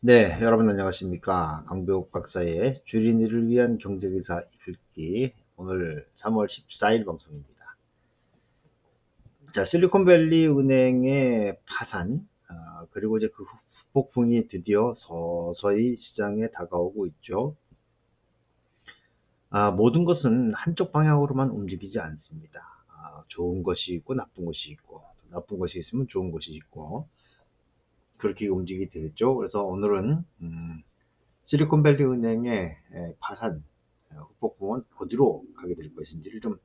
네, 여러분 안녕하십니까. 강병욱 박사의 주린이를 위한 경제기사 읽기 오늘 3월 14일 방송입니다. 자, 실리콘밸리 은행의 파산, 그리고 이제 그 후폭풍이 드디어 서서히 시장에 다가오고 있죠. 모든 것은 한쪽 방향으로만 움직이지 않습니다. 좋은 것이 있고 나쁜 것이 있고, 나쁜 것이 있으면 좋은 것이 있고, 그렇게 움직이게 되겠죠. 그래서 오늘은 실리콘밸리 은행의 파산 후폭풍은 어디로 가게 될 것인지를 좀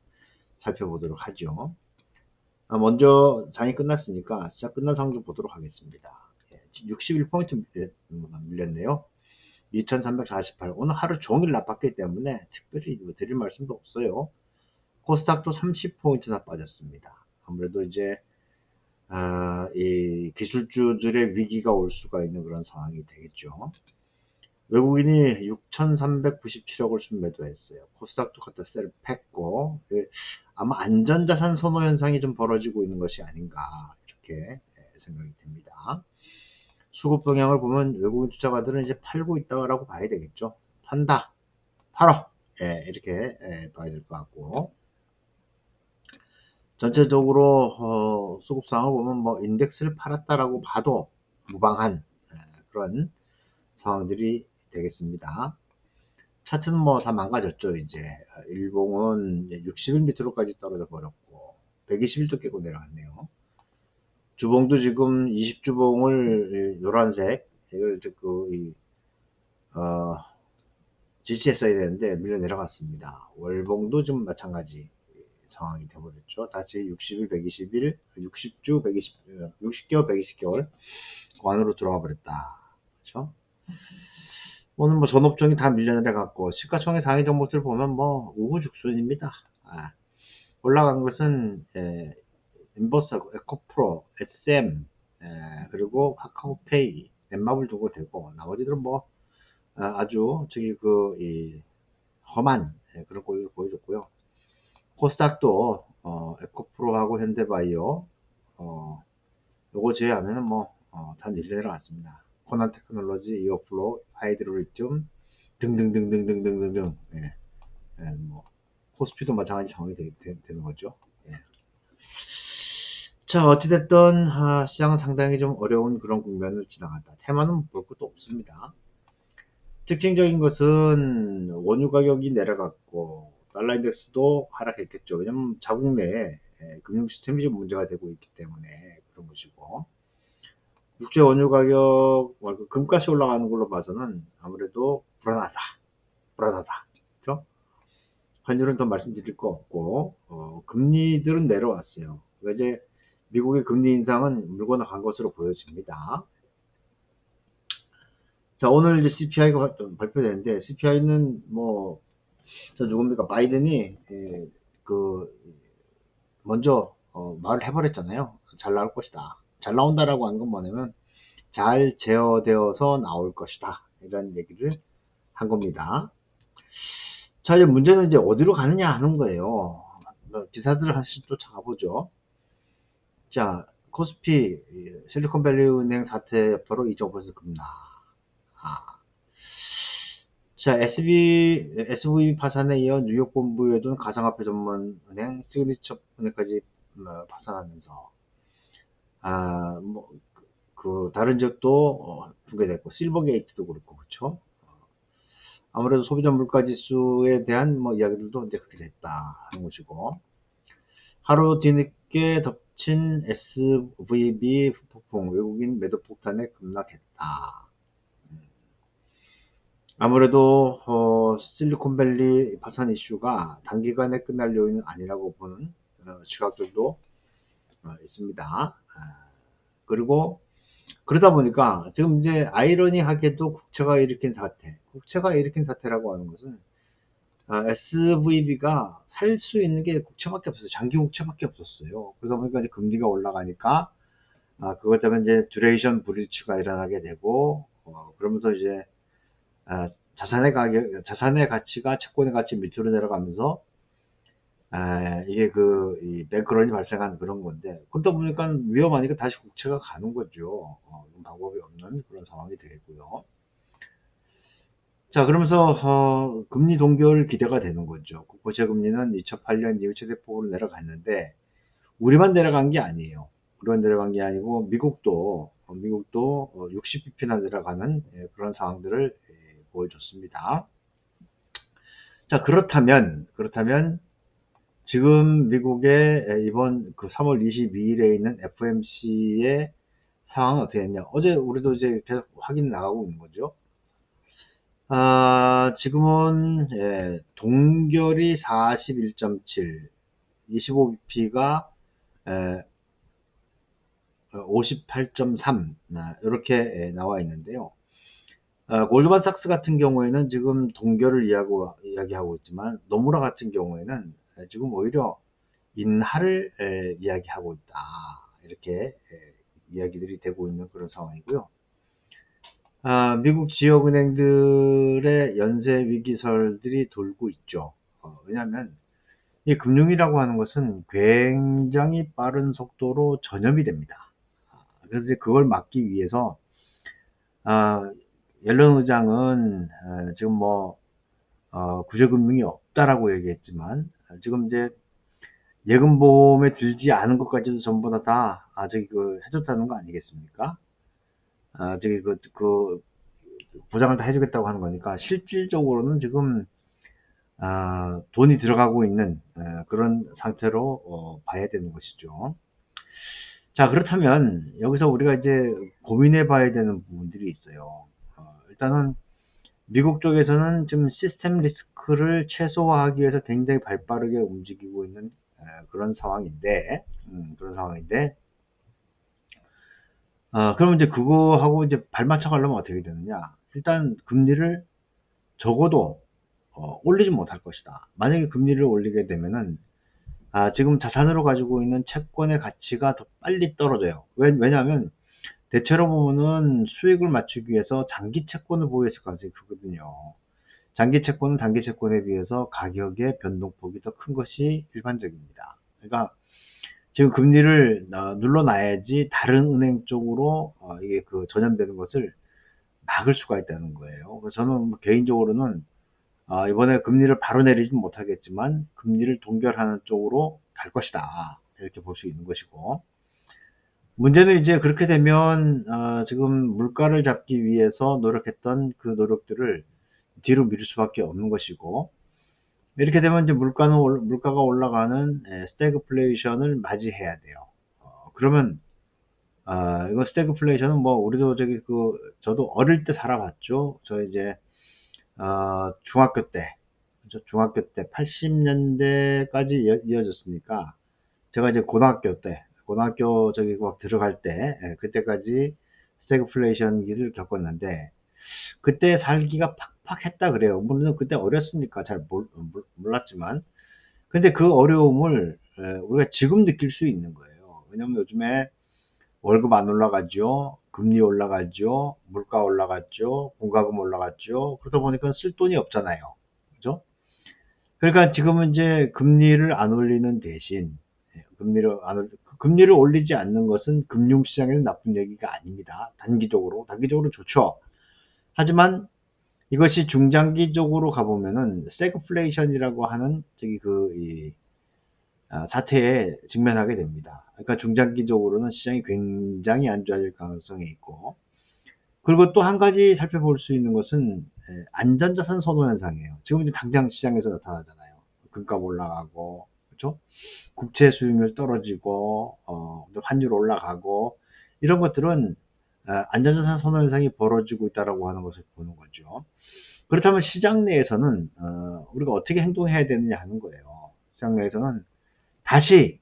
살펴보도록 하죠. 먼저 장이 끝났으니까 시작 끝난 상황 보도록 하겠습니다. 61포인트 밀렸네요. 2348. 오늘 하루 종일 나빴기 때문에 특별히 드릴 말씀도 없어요. 코스닥도 30포인트나 빠졌습니다. 아무래도 이제 이 기술주들의 위기가 올 수가 있는 그런 상황이 되겠죠. 외국인이 6,397억을 순매도했어요. 코스닥도 갖다 셀 팼고, 아마 안전자산 소모 현상이 좀 벌어지고 있는 것이 아닌가, 이렇게 생각이 듭니다. 수급 동향을 보면 외국인 투자가들은 이제 팔고 있다고 봐야 되겠죠. 판다, 팔어, 이렇게 봐야 될 것 같고, 전체적으로 수급 상황을 보면 뭐 인덱스를 팔았다라고 봐도 무방한 그런 상황들이 되겠습니다. 차트는 뭐 다 망가졌죠, 이제. 일봉은 60일 밑으로까지 떨어져 버렸고, 120일도 깨고 내려갔네요. 주봉도 지금 20주봉을 노란색, 이걸 지지했어야 되는데 밀려 내려갔습니다. 월봉도 좀 마찬가지 상황이 되어버렸죠. 다시 60일, 120일, 60주, 120, 60개월, 120개월 그 안으로 들어가 버렸다. 그렇죠? 오늘 뭐 전업종이 다 밀려내려갔고 시가총액 상위 종목들 보면 뭐 우후죽순입니다. 올라간 것은 인버스하고 에코프로, SM, 그리고 카카오페이, 넷마블 두고 되고 나머지들은 뭐 아주 저기 이 험한 그런 꼴을 보여줬고요. 코스닥도 에코프로하고 현대바이오 요거 제외하면은 다 밀려내려갔습니다. 코난 테크놀로지, 이어플로, 하이드로리튬 등등등등등등등등. 뭐 코스피도 마찬가지 상황이 되는 거죠. 예. 자, 어찌됐든 시장은 상당히 좀 어려운 그런 국면을 지나간다. 테마는 볼 것도 없습니다. 특징적인 것은 원유 가격이 내려갔고 달러 인덱스도 하락했겠죠. 왜냐면 자국 내에 금융 시스템이 좀 문제가 되고 있기 때문에 그런 것이고, 국제 원유 가격, 금값이 올라가는 걸로 봐서는 아무래도 불안하다. 그렇죠? 환율은 더 말씀드릴 거 없고, 금리들은 내려왔어요. 이제 미국의 금리 인상은 물거나 간 것으로 보여집니다. 자, 오늘 이제 CPI가 발표되는데, CPI는 누굽니까? 바이든이, 먼저, 말을 해버렸잖아요. 잘 나올 것이다. 잘 나온다라고 하는 건 뭐냐면, 잘 제어되어서 나올 것이다. 이런 얘기를 한 겁니다. 자, 이제 문제는 이제 어디로 가느냐 하는 거예요. 기사들을 하나씩 쫓아가보죠. 자, 코스피, 실리콘밸리 은행 사태 여파로 2.5% 급락. 자, SVB 파산에 이어 뉴욕 본부에 둔 가상화폐 전문 은행 시그니처 은행까지 파산하면서, 다른 지역도 붕괴됐고, 실버게이트도 그렇고, 그쵸? 아무래도 소비자 물가 지수에 대한 이야기들도 이제 그렇게 됐다 하는 것이고, 하루 뒤늦게 덮친 SVB 폭풍, 외국인 매도 폭탄에 급락했다. 아무래도 실리콘밸리 파산 이슈가 단기간에 끝날 요인은 아니라고 보는 시각들도 있습니다. 그리고 그러다 보니까 지금 이제 아이러니하게도 국채가 일으킨 사태라고 하는 것은 SVB가 살 수 있는 게 국채밖에 없어요. 장기 국채밖에 없었어요. 그러다 보니까 이제 금리가 올라가니까 그것 때문에 이제 듀레이션 브리치가 일어나게 되고, 그러면서 이제 자산의 가치가 채권의 가치 밑으로 내려가면서 이게 이 뱅크런이 발생한 그런 건데, 그러다 보니까 위험하니까 다시 국채가 가는 거죠. 방법이 없는 그런 상황이 되겠고요. 자, 그러면서 금리 동결 기대가 되는 거죠. 국고채 금리는 2008년 이후 최대폭으로 내려갔는데 우리만 내려간 게 아니에요. 우리만 내려간 게 아니고 미국도 60bp나 내려가는 그런 상황들을 보여줬습니다. 자, 그렇다면 지금 미국의 이번 3월 22일에 있는 FOMC의 상황은 어떻게 됐냐? 어제 우리도 이제 계속 확인 나가고 있는 거죠. 지금은 동결이 41.7, 25bp가 58.3 이렇게 나와 있는데요. 골드만삭스 같은 경우에는 지금 동결을 이야기하고 있지만 노무라 같은 경우에는 지금 오히려 인하를 이야기하고 있다. 이렇게 이야기들이 되고 있는 그런 상황이고요. 미국 지역은행들의 연쇄 위기설들이 돌고 있죠. 왜냐하면 이 금융이라고 하는 것은 굉장히 빠른 속도로 전염이 됩니다. 그래서 이제 그걸 막기 위해서 옐런 의장은 지금 구제금융이 없다라고 얘기했지만 지금 이제 예금보험에 들지 않은 것까지도 전부 다 해줬다는 거 아니겠습니까? 저기 보장을 다 해주겠다고 하는 거니까 실질적으로는 지금 돈이 들어가고 있는 그런 상태로 봐야 되는 것이죠. 자, 그렇다면 여기서 우리가 이제 고민해 봐야 되는 부분들이 있어요. 일단은 미국 쪽에서는 지금 시스템 리스크를 최소화하기 위해서 굉장히 발빠르게 움직이고 있는 그런 상황인데, 그러면 이제 그거하고 이제 발맞춰 가려면 어떻게 되느냐? 일단 금리를 적어도 올리지 못할 것이다. 만약에 금리를 올리게 되면은 지금 자산으로 가지고 있는 채권의 가치가 더 빨리 떨어져요. 왜냐하면 대체로 보면은 수익을 맞추기 위해서 장기 채권을 보유했을 가능성이 크거든요. 장기 채권은 단기 채권에 비해서 가격의 변동폭이 더 큰 것이 일반적입니다. 그러니까 지금 금리를 눌러놔야지 다른 은행 쪽으로 이게 전염되는 것을 막을 수가 있다는 거예요. 그래서 저는 개인적으로는 이번에 금리를 바로 내리진 못하겠지만 금리를 동결하는 쪽으로 갈 것이다. 이렇게 볼 수 있는 것이고, 문제는 이제 그렇게 되면 지금 물가를 잡기 위해서 노력했던 그 노력들을 뒤로 미룰 수밖에 없는 것이고, 이렇게 되면 이제 물가가 올라가는 스태그플레이션을 맞이해야 돼요. 그러면 이거 스태그플레이션은 우리도 저도 어릴 때 살아봤죠. 저 이제 중학교 때, 그렇죠? 중학교 때 80년대까지 이어졌으니까 제가 이제 고등학교 막 들어갈 때 그때까지 스태그플레이션기를 겪었는데 그때 살기가 팍팍했다 그래요. 물론 그때 어렸으니까 잘 몰랐지만, 근데 그 어려움을 우리가 지금 느낄 수 있는 거예요. 왜냐면 요즘에 월급 안 올라가죠. 금리 올라가죠. 물가 올라갔죠. 공과금 올라갔죠. 그러다 보니까 쓸 돈이 없잖아요. 그죠? 그러니까 지금은 이제 금리를 안 올리는 대신 금리를 올리지 않는 것은 금융시장에는 나쁜 얘기가 아닙니다. 단기적으로 좋죠. 하지만 이것이 중장기적으로 가보면은 스태그플레이션이라고 하는 사태에 직면하게 됩니다. 그러니까 중장기적으로는 시장이 굉장히 안 좋아질 가능성이 있고, 그리고 또 한 가지 살펴볼 수 있는 것은 안전자산 선호 현상이에요. 지금 이제 당장 시장에서 나타나잖아요. 금값 올라가고, 그렇죠? 국채 수익률 떨어지고, 환율 올라가고, 이런 것들은 안전자산 선호 현상이 벌어지고 있다라고 하는 것을 보는 거죠. 그렇다면 시장 내에서는 우리가 어떻게 행동해야 되느냐 하는 거예요. 시장 내에서는 다시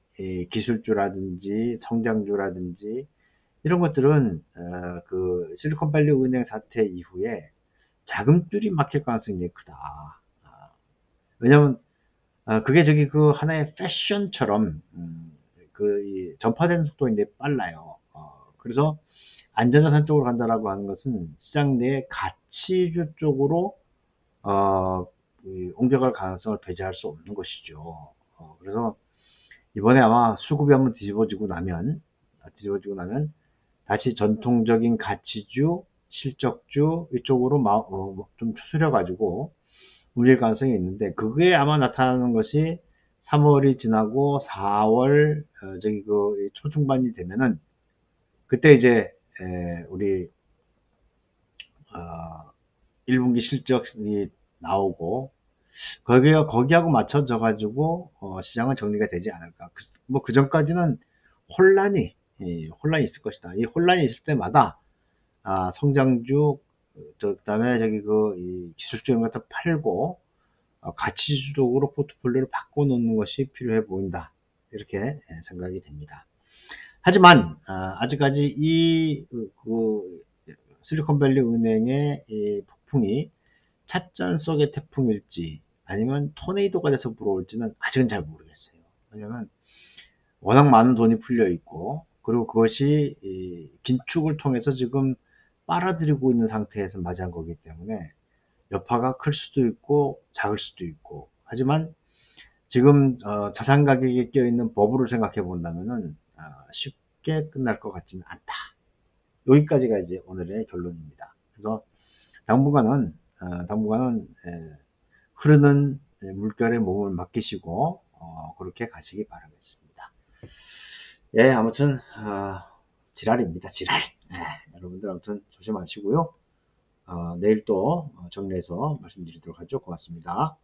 기술주라든지 성장주라든지 이런 것들은 실리콘밸리 은행 사태 이후에 자금줄이 막힐 가능성이 되게 크다. 왜냐면 그게 하나의 패션처럼 이 전파되는 속도가 빨라요. 그래서 안전자산 쪽으로 간다라고 하는 것은 시장 내 가치주 쪽으로 옮겨갈 가능성을 배제할 수 없는 것이죠. 그래서 이번에 아마 수급이 한번 뒤집어지고 나면 다시 전통적인 가치주, 실적주 이쪽으로 좀 추스려 가지고 움직일 가능성이 있는데, 그게 아마 나타나는 것이 3월이 지나고 4월 초중반이 되면은, 그때 이제 우리 1분기 실적이 나오고 거기하고 맞춰져 가지고 시장은 정리가 되지 않을까. 그 전까지는 혼란이 있을 것이다. 이 혼란이 있을 때마다 성장주, 그다음에 이 기술주 이런 것들 팔고 가치주적으로 포트폴리오를 바꿔놓는 것이 필요해 보인다. 이렇게 생각이 됩니다. 하지만 아직까지 실리콘밸리 은행의 이 폭풍이 찻잔 속의 태풍일지 아니면 토네이도가 돼서 불어올지는 아직은 잘 모르겠어요. 왜냐면 워낙 많은 돈이 풀려 있고, 그리고 그것이 긴축을 통해서 지금 빨아들이고 있는 상태에서 맞이한 거기 때문에 여파가 클 수도 있고 작을 수도 있고, 하지만 지금 자산 가격에 껴있는 버블을 생각해 본다면은 쉽게 끝날 것 같지는 않다. 여기까지가 이제 오늘의 결론입니다. 그래서 당분간은 흐르는 물결에 몸을 맡기시고 그렇게 가시기 바라겠습니다. 예, 아무튼 지랄입니다. 지랄. 여러분들 아무튼 조심하시고요. 내일 또 정리해서 말씀드리도록 하죠. 고맙습니다.